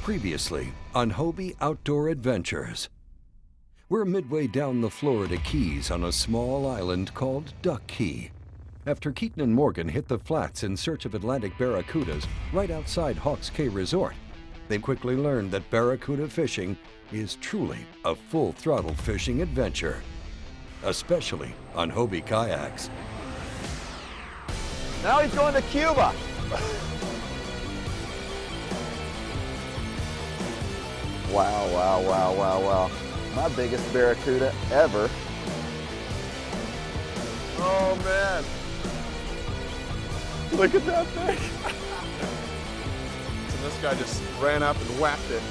Previously on Hobie Outdoor Adventures. We're midway down the Florida Keys on a small island called Duck Key. After Keeton and Morgan hit the flats in search of Atlantic barracudas right outside Hawks Cay Resort, they quickly learned that barracuda fishing is truly a full-throttle fishing adventure, especially on Hobie kayaks. Now he's going to Cuba. Wow, wow, wow, wow, wow. My biggest barracuda ever. Oh man. Look at that thing. So this guy just ran up and whacked it.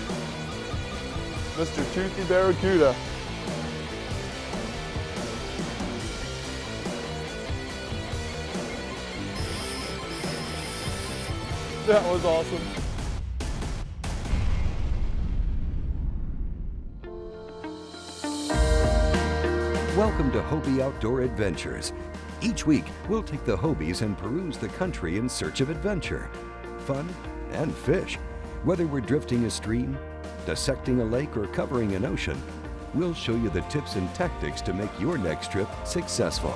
Mr. Toothy Barracuda. That was awesome. Welcome to Hobie Outdoor Adventures. Each week, we'll take the Hobies and peruse the country in search of adventure, fun, and fish. Whether we're drifting a stream, dissecting a lake, or covering an ocean, we'll show you the tips and tactics to make your next trip successful.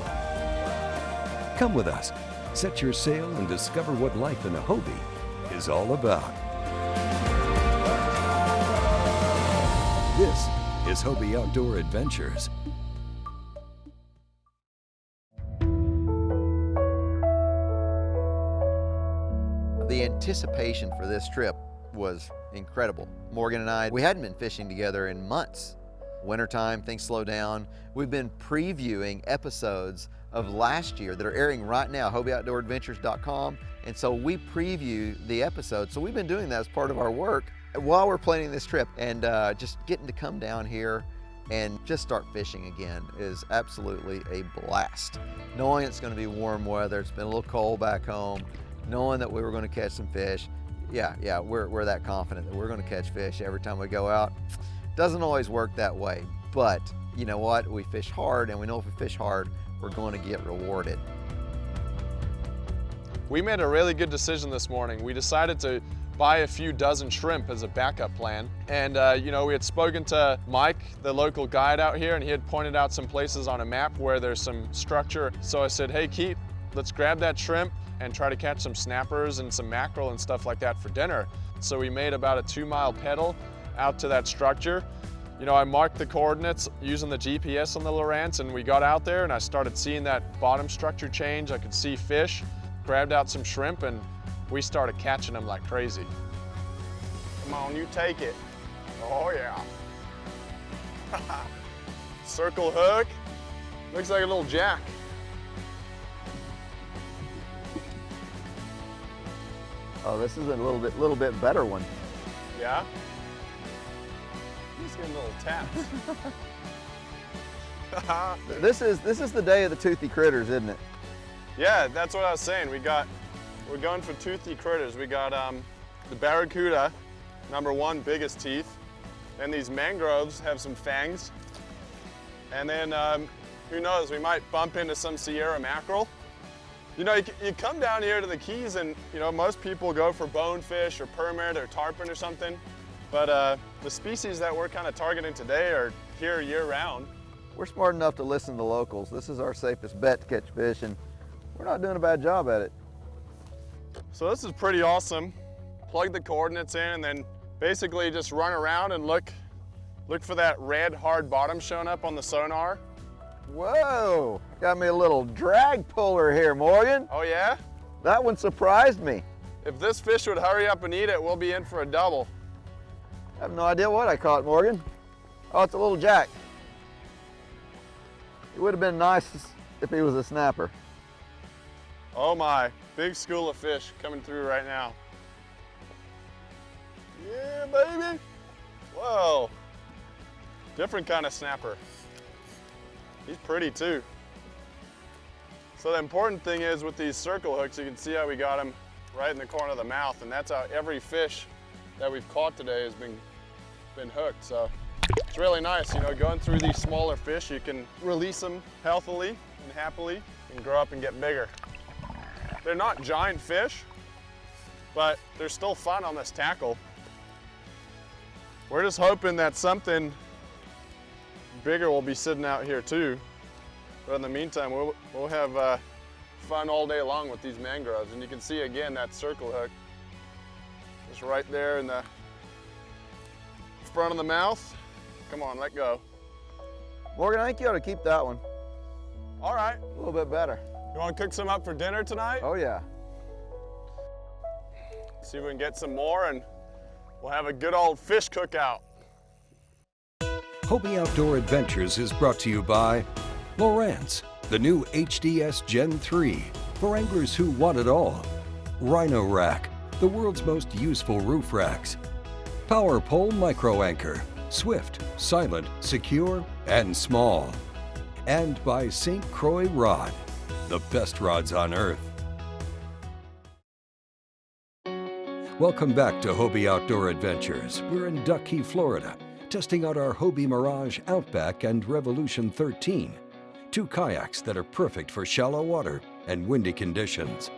Come with us, set your sail, and discover what life in a Hobie is all about. This is Hobie Outdoor Adventures. The anticipation for this trip was incredible. Morgan and I, we hadn't been fishing together in months. Wintertime, things slow down. We've been previewing episodes of last year that are airing right now, HobieOutdoorAdventures.com. And so we preview the episodes. So we've been doing that as part of our work while we're planning this trip. And just getting to come down here and just start fishing again is absolutely a blast. Knowing it's gonna be warm weather, it's been a little cold back home, knowing that we were gonna catch some fish. Yeah, we're that confident that we're gonna catch fish every time we go out. Doesn't always work that way, but you know what? We fish hard, and we know if we fish hard, we're going to get rewarded. We made a really good decision this morning. We decided to buy a few dozen shrimp as a backup plan. And you know, we had spoken to Mike, the local guide out here, and he had pointed out some places on a map where there's some structure. So I said, hey Keith, let's grab that shrimp and try to catch some snappers and some mackerel and stuff like that for dinner. So we made about a 2-mile pedal out to that structure. You know, I marked the coordinates using the GPS on the Lowrance, and we got out there and I started seeing that bottom structure change. I could see fish, grabbed out some shrimp, and we started catching them like crazy. Come on, you take it. Oh yeah. Circle hook. Looks like a little jack. Oh, this is a little bit better one. Yeah? He's getting little taps. This is the day of the toothy critters, isn't it? Yeah, that's what I was saying. We're going for toothy critters. We got the barracuda, #1, biggest teeth. And these mangroves have some fangs. And then, who knows, we might bump into some Sierra mackerel. You know, you come down here to the Keys and, you know, most people go for bonefish or permit or tarpon or something. But the species that we're kind of targeting today are here year-round. We're smart enough to listen to the locals. This is our safest bet to catch fish, and we're not doing a bad job at it. So this is pretty awesome. Plug the coordinates in and then basically just run around and look for that red hard bottom showing up on the sonar. Whoa, got me a little drag puller here, Morgan. Oh yeah? That one surprised me. If this fish would hurry up and eat it, we'll be in for a double. I have no idea what I caught, Morgan. Oh, it's a little jack. It would have been nice if he was a snapper. Oh my, big school of fish coming through right now. Yeah, baby. Whoa. Different kind of snapper. He's pretty too. So the important thing is with these circle hooks, you can see how we got him right in the corner of the mouth, and that's how every fish that we've caught today has been hooked. So it's really nice, you know, going through these smaller fish, you can release them healthily and happily and grow up and get bigger. They're not giant fish, but they're still fun on this tackle. We're just hoping that something bigger will be sitting out here too. But in the meantime, we'll have fun all day long with these mangroves. And you can see again that circle hook just right there in the front of the mouth. Come on, let go. Morgan, I think you ought to keep that one. All right. A little bit better. You want to cook some up for dinner tonight? Oh yeah. See if we can get some more and we'll have a good old fish cookout. Hobie Outdoor Adventures is brought to you by Lowrance, the new HDS Gen 3 for anglers who want it all. Rhino Rack, the world's most useful roof racks. Power Pole Micro Anchor, swift, silent, secure, and small. And by St. Croix Rod, the best rods on earth. Welcome back to Hobie Outdoor Adventures. We're in Duck Key, Florida, testing out our Hobie Mirage Outback and Revolution 13, two kayaks that are perfect for shallow water and windy conditions.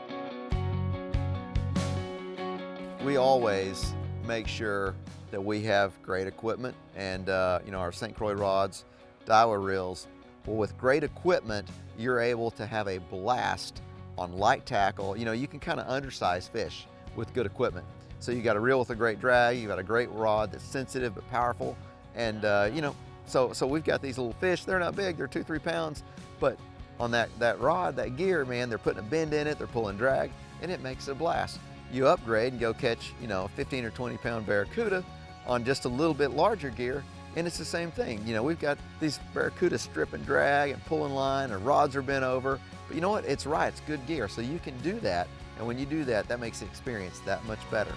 We always make sure that we have great equipment and you know, our St. Croix rods, Daiwa reels. Well, with great equipment, you're able to have a blast on light tackle. You know, you can kind of undersize fish with good equipment. So you got a reel with a great drag, you got a great rod that's sensitive but powerful, and you know, so we've got these little fish. They're not big, they're 2-3 pounds, but on that rod, that gear, man, they're putting a bend in it, they're pulling drag, and it makes it a blast. You upgrade and go catch, you know, a 15 or 20 pound Barracuda on just a little bit larger gear, and it's the same thing. You know, we've got these Barracuda strip and drag and pulling line, and rods are bent over, but you know what? It's right, it's good gear, so you can do that. And when you do that, that makes the experience that much better.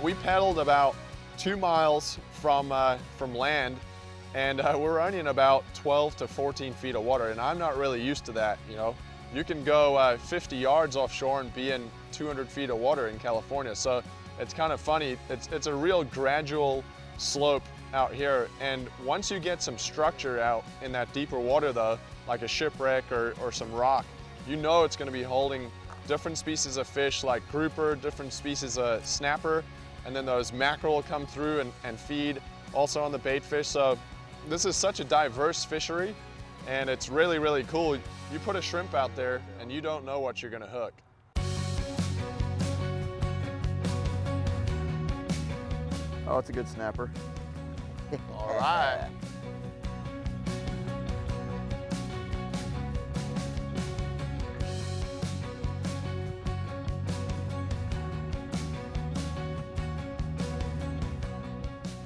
We paddled about 2 miles from land, and we're only in about 12 to 14 feet of water, and I'm not really used to that, you know. You can go 50 yards offshore and be in 200 feet of water in California, so it's kind of funny. It's a real gradual slope out here, and once you get some structure out in that deeper water though, like a shipwreck or some rock, you know it's going to be holding different species of fish like grouper, different species of snapper, and then those mackerel will come through and feed also on the bait fish. So this is such a diverse fishery, and it's really, really cool. You put a shrimp out there and you don't know what you're going to hook. Oh, it's a good snapper. All right.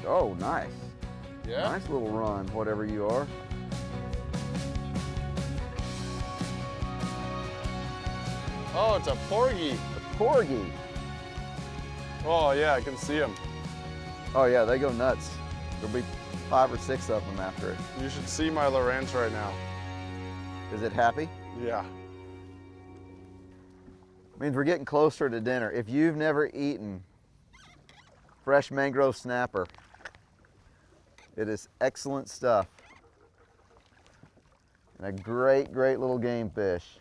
Oh, nice. Yeah? Nice little run, whatever you are. Oh, it's a porgy. A porgy. Oh yeah, I can see them. Oh yeah, they go nuts. There'll be 5 or 6 of them after it. You should see my Lowrance right now. Is it happy? Yeah. Means we're getting closer to dinner. If you've never eaten fresh mangrove snapper, it is excellent stuff. And a great, great little game fish.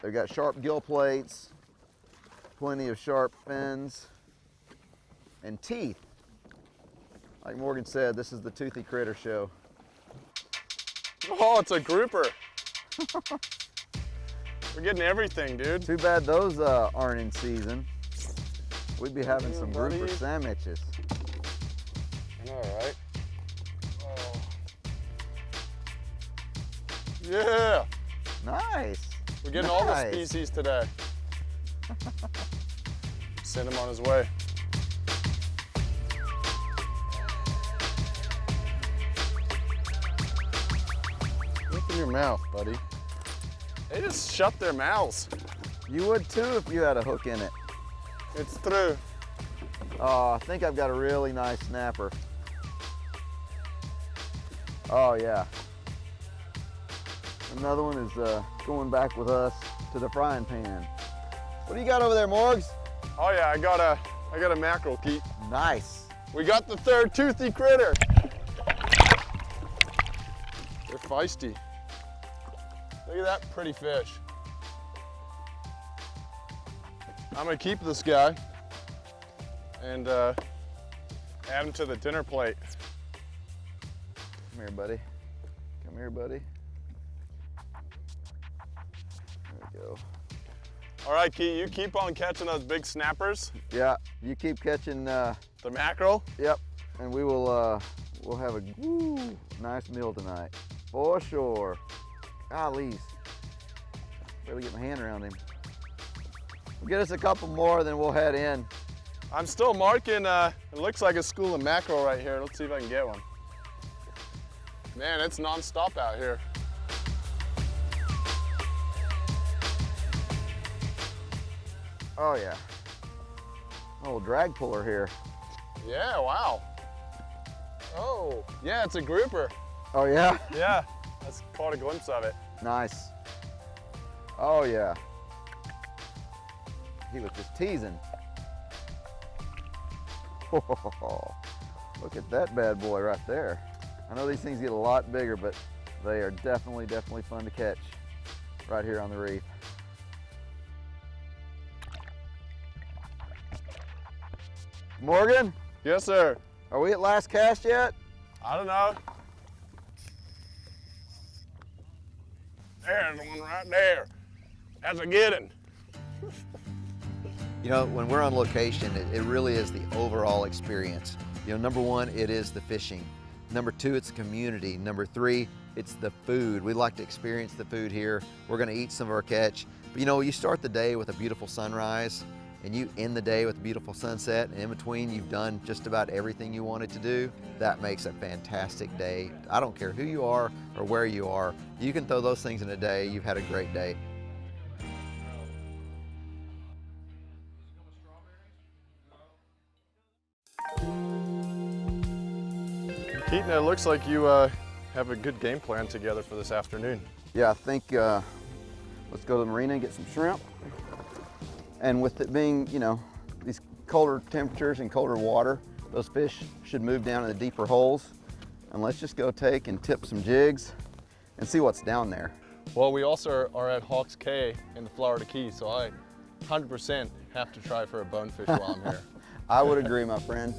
They've got sharp gill plates, plenty of sharp fins, and teeth. Like Morgan said, this is the toothy critter show. Oh, it's a grouper. We're getting everything, dude. Too bad those aren't in season. We'd be having some buddy. grouper sandwiches. All right. Oh. Yeah. Nice. We're getting all the Nice. species today. Send him on his way. Open your mouth, buddy. They just shut their mouths. You would too if you had a hook in it. It's through. Oh, I think I've got a really nice snapper. Oh yeah. Another one is going back with us to the frying pan. What do you got over there, Morgs? Oh yeah, I got a mackerel, Keith. Nice. We got the third toothy critter. They're feisty. Look at that pretty fish. I'm gonna keep this guy, and add them to the dinner plate. Come here, buddy. Come here, buddy. There we go. All right, Key, you keep on catching those big snappers. Yeah, you keep catching. The mackerel. Yep, and we will. We'll have a nice meal tonight, for sure. Gollies. Better get my hand around him. We'll get us a couple more, then we'll head in. I'm still marking. It looks like a school of mackerel right here. Let's see if I can get one. Man, it's non-stop out here. Oh yeah. Oh, drag puller here. Yeah, wow. Oh, yeah, it's a grouper. Oh yeah? Yeah, I caught a glimpse of it. Nice. Oh yeah. He was just teasing. Oh, look at that bad boy right there. I know these things get a lot bigger, but they are definitely fun to catch right here on the reef. Morgan? Yes, sir. Are we at last cast yet? I don't know. There's one right there. That's a good one. You know, when we're on location, it really is the overall experience. You know, number one, it is the fishing. Number two, it's community. Number three, it's the food. We like to experience the food here. We're gonna eat some of our catch. But you know, you start the day with a beautiful sunrise and you end the day with a beautiful sunset, and in between you've done just about everything you wanted to do. That makes a fantastic day. I don't care who you are or where you are. You can throw those things in a day, you've had a great day. Keeton, it looks like you have a good game plan together for this afternoon. Yeah, I think let's go to the marina and get some shrimp. And with it being, you know, these colder temperatures and colder water, those fish should move down in the deeper holes. And let's just go take and tip some jigs and see what's down there. Well, we also are at Hawks Cay in the Florida Keys, so I 100% have to try for a bonefish while I'm here. I would agree, my friend.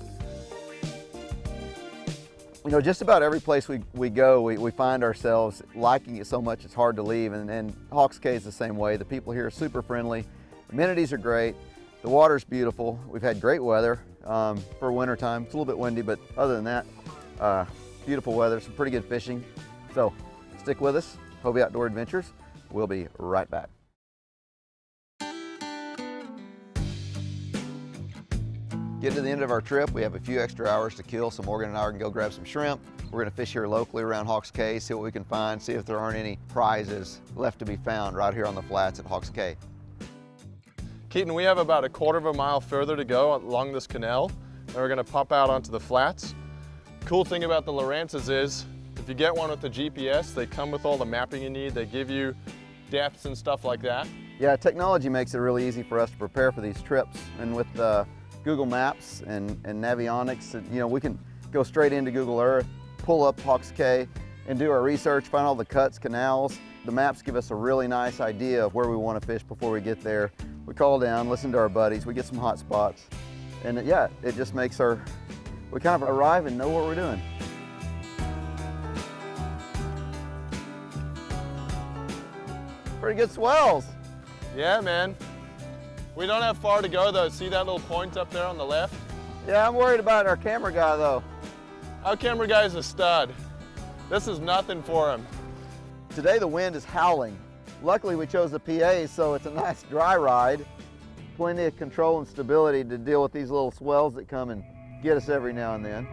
You know, just about every place we go, we find ourselves liking it so much it's hard to leave, and Hawks Cay is the same way. The people here are super friendly, amenities are great, the water's beautiful, we've had great weather for winter time. It's a little bit windy, but other than that, beautiful weather, some pretty good fishing. So stick with us, Hobie Outdoor Adventures. We'll be right back. Getting to the end of our trip, we have a few extra hours to kill, so Morgan and I are gonna go grab some shrimp. We're gonna fish here locally around Hawks Cay, see what we can find, see if there aren't any prizes left to be found right here on the flats at Hawks Cay. Keaton, we have about a quarter of a mile further to go along this canal, and we're gonna pop out onto the flats. Cool thing about the Lowrances is, if you get one with the GPS, they come with all the mapping you need. They give you depths and stuff like that. Yeah, technology makes it really easy for us to prepare for these trips, and with Google Maps and Navionics, you know, we can go straight into Google Earth, pull up Hawks Cay, and do our research, find all the cuts, canals. The maps give us a really nice idea of where we want to fish before we get there. We call down, listen to our buddies, we get some hot spots, and yeah, it just makes we kind of arrive and know what we're doing. Pretty good swells. Yeah, man. We don't have far to go though. See that little point up there on the left? Yeah, I'm worried about our camera guy though. Our camera guy's a stud. This is nothing for him. Today the wind is howling. Luckily we chose the PA, so it's a nice dry ride. Plenty of control and stability to deal with these little swells that come and get us every now and then.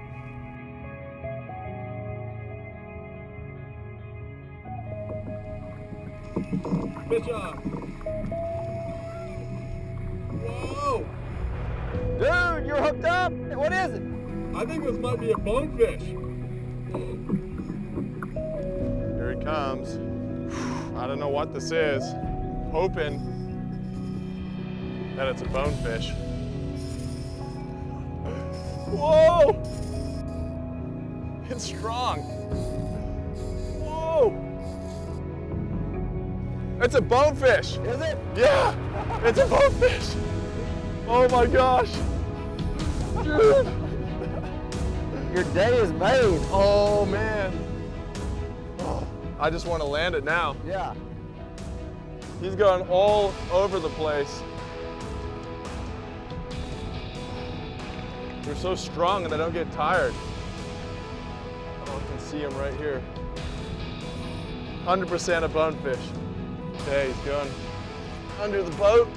Good job. Whoa! Dude, you're hooked up? What is it? I think this might be a bonefish. Here he comes. I don't know what this is. Hoping that it's a bonefish. Whoa! It's strong. Whoa! It's a bonefish. Is it? Yeah, it's a bonefish. Oh my gosh. Your day is made. Oh man. Oh, I just want to land it now. Yeah. He's going all over the place. They're so strong and they don't get tired. Oh, I can see him right here. 100% a bonefish. Okay, he's going under the boat.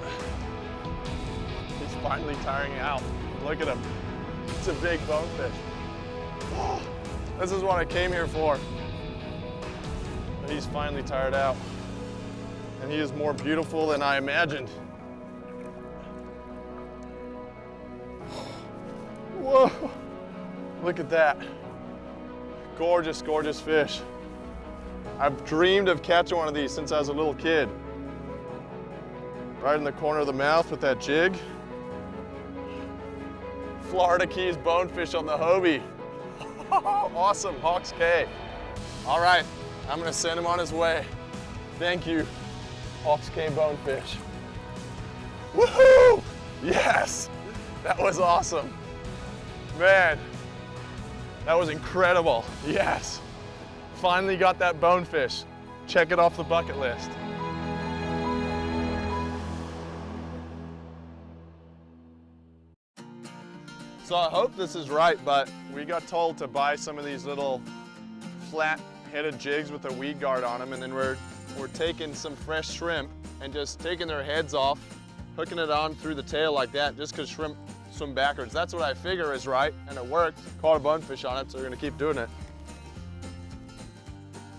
He's finally tiring out. Look at him. It's a big bonefish. Oh, this is what I came here for. But he's finally tired out. And he is more beautiful than I imagined. Whoa, look at that. Gorgeous, gorgeous fish. I've dreamed of catching one of these since I was a little kid. Right in the corner of the mouth with that jig. Florida Keys bonefish on the Hobie. Awesome, Hawks Cay. All right, I'm gonna send him on his way. Thank you, Hawks Cay bonefish. Woohoo! Yes, that was awesome. Man, that was incredible. Yes, finally got that bonefish. Check it off the bucket list. So I hope this is right, but we got told to buy some of these little flat-headed jigs with a weed guard on them, and then we're taking some fresh shrimp and just taking their heads off, hooking it on through the tail like that, just because shrimp swim backwards. That's what I figure is right, and it worked. Caught a bonefish on it, so we're gonna keep doing it.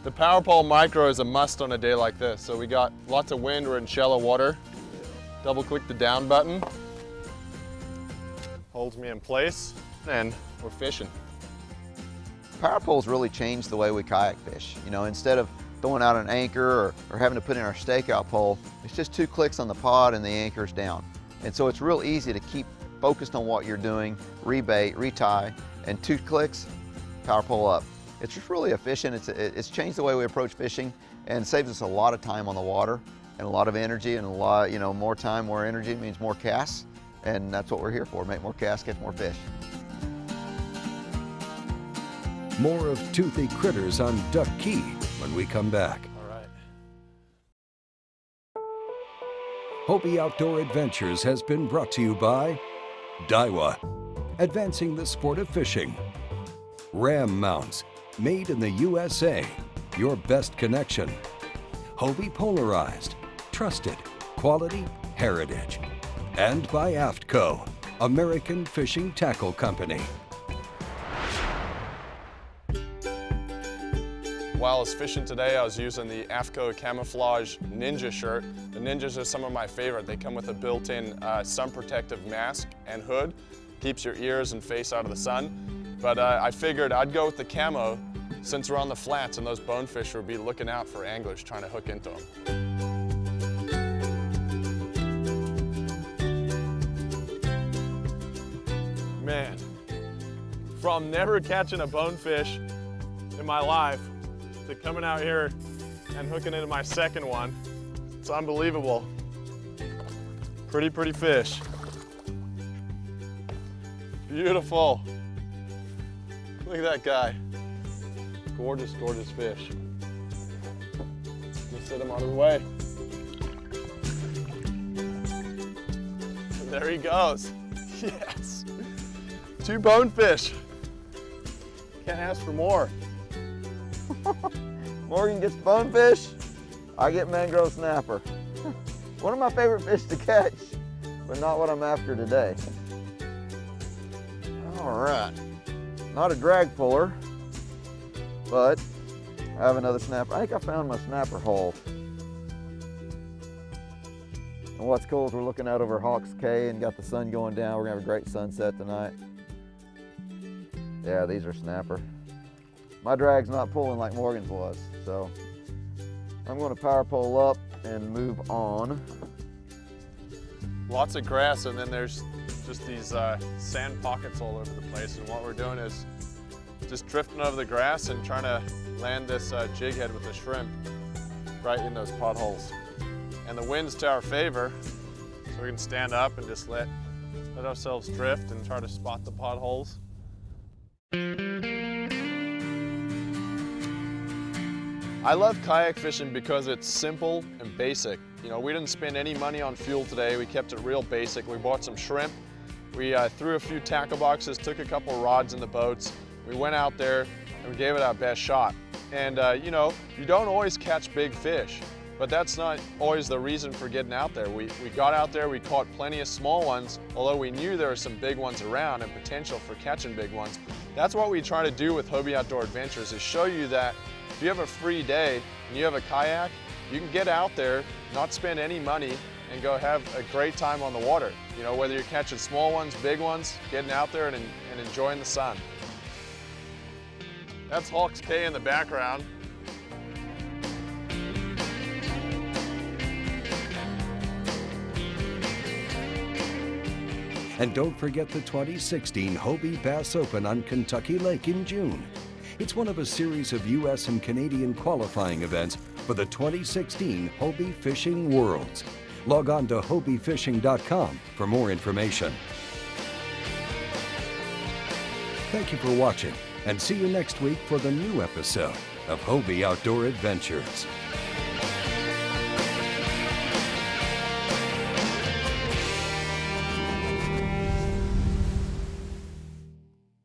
The power pole micro is a must on a day like this. So we got lots of wind, we're in shallow water. Double click the down button. Holds me in place, and we're fishing. Power poles really changed the way we kayak fish. You know, instead of throwing out an anchor or having to put in our stakeout pole, it's just 2 clicks on the pod and the anchor's down. And so it's real easy to keep focused on what you're doing, rebait, retie, and 2 clicks, power pole up. It's just really efficient. It's changed the way we approach fishing and saves us a lot of time on the water and a lot of energy, and a lot, you know, more time, more energy means more casts. And that's what we're here for, make more casts, catch more fish. More of toothy critters on Duck Key when we come back. All right. Hobie Outdoor Adventures has been brought to you by Daiwa, advancing the sport of fishing. Ram mounts, made in the USA, your best connection. Hobie Polarized, trusted, quality, heritage. And by AFTCO, American Fishing Tackle Company. While I was fishing today, I was using the AFTCO camouflage Ninja shirt. The Ninjas are some of my favorite. They come with a built-in sun protective mask and hood. Keeps your ears and face out of the sun. But I figured I'd go with the camo since we're on the flats and those bonefish will be looking out for anglers trying to hook into them. Man, from never catching a bonefish in my life to coming out here and hooking into my second one, it's unbelievable. Pretty fish. Beautiful. Look at that guy. Gorgeous, gorgeous fish. Just set him on his way. And there he goes. Yes. 2 bonefish. Can't ask for more. Morgan gets bonefish, I get mangrove snapper. One of my favorite fish to catch, but not what I'm after today. All right, not a drag puller, but I have another snapper. I think I found my snapper hole. And what's cool is we're looking out over Hawks Cay and got the sun going down. We're gonna have a great sunset tonight. Yeah, these are snapper. My drag's not pulling like Morgan's was, so I'm gonna power pole up and move on. Lots of grass, and then there's just these sand pockets all over the place. And what we're doing is just drifting over the grass and trying to land this jig head with the shrimp right in those potholes. And the wind's to our favor, so we can stand up and just let let ourselves drift and try to spot the potholes. I love kayak fishing because it's simple and basic. You know, we didn't spend any money on fuel today. We kept it real basic. We bought some shrimp. We threw a few tackle boxes, took a couple rods in the boats. We went out there and we gave it our best shot. And you know, you don't always catch big fish, but that's not always the reason for getting out there. We got out there, we caught plenty of small ones, although we knew there were some big ones around and potential for catching big ones. That's what we try to do with Hobie Outdoor Adventures, is show you that if you have a free day and you have a kayak, you can get out there, not spend any money, and go have a great time on the water. You know, whether you're catching small ones, big ones, getting out there and enjoying the sun. That's Hawks Cay in the background. And don't forget the 2016 Hobie Bass Open on Kentucky Lake in June. It's one of a series of U.S. and Canadian qualifying events for the 2016 Hobie Fishing Worlds. Log on to hobiefishing.com for more information. Thank you for watching, and see you next week for the new episode of Hobie Outdoor Adventures.